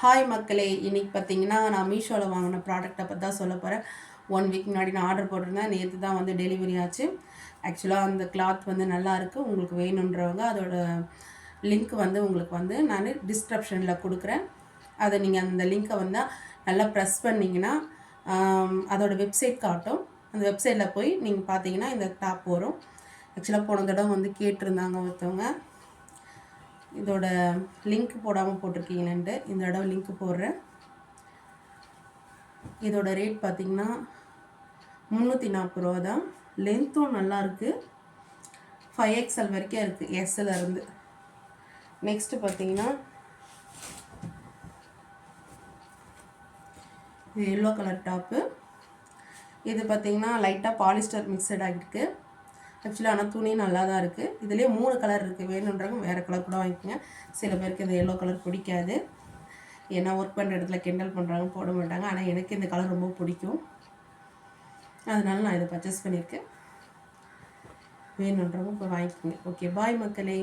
Hi மக்களே, இன்றைக்கி பார்த்தீங்கன்னா நான் மீஷோவில் வாங்கின ப்ராடக்ட்டை பற்றி தான் சொல்ல போகிறேன். 1 வீக் முன்னாடி நான் ஆர்டர் போட்டிருந்தேன். நேற்று தான் வந்து டெலிவரி ஆச்சு. ஆக்சுவலாக அந்த கிளாத் வந்து நல்லாயிருக்கு. உங்களுக்கு வேணுன்றவங்க அதோட லிங்க் வந்து உங்களுக்கு வந்து நான் டிஸ்கிரிப்ஷனில் கொடுக்குறேன். அதை நீங்கள் அந்த லிங்க்கை வந்து நல்லா ப்ரெஸ் பண்ணிங்கன்னா அதோட வெப்சைட் காட்டும். அந்த வெப்சைட்டில் போய் நீங்கள் பார்த்தீங்கன்னா இந்த டாப் வரும். ஆக்சுவலாக போன தடவை வந்து கேட்டிருந்தாங்க ஒருத்தவங்க, இதோட லிங்க் போடாமல் போட்டிருக்கீங்களேன்ட்டு இந்த தடவை லிங்க் போடுறேன். இதோட ரேட் பார்த்திங்கன்னா 340 ரூபா தான். லென்த்தும் நல்லாயிருக்கு. 5XL வரைக்கும் இருக்குது எஸ்ஸில் இருந்து. நெக்ஸ்ட்டு பார்த்திங்கன்னா இது எல்லோ கலர் டாப்பு. இது பார்த்திங்கன்னா லைட்டாக பாலிஸ்டர் மிக்சட் ஆகிருக்கு. ஆக்சுவலாக ஆனால் துணி நல்லா தான் இருக்குது. இதுலேயே 3 கலர் இருக்குது. வேணுன்றவங்க வேறு கலர் கூட வாங்கிக்கோங்க. சில பேருக்கு இந்த எல்லோ கலர் பிடிக்காது, ஏன்னா ஒர்க் பண்ணுற இடத்துல கிண்டல் பண்ணுறாங்க, போட மாட்டாங்க. ஆனால் எனக்கு இந்த கலர் ரொம்ப பிடிக்கும், அதனால நான் இதை பர்ச்சேஸ் பண்ணியிருக்கேன். வேணுன்றவங்க இப்போ வாங்கிக்கோங்க. ஓகே, பாய் மக்களே.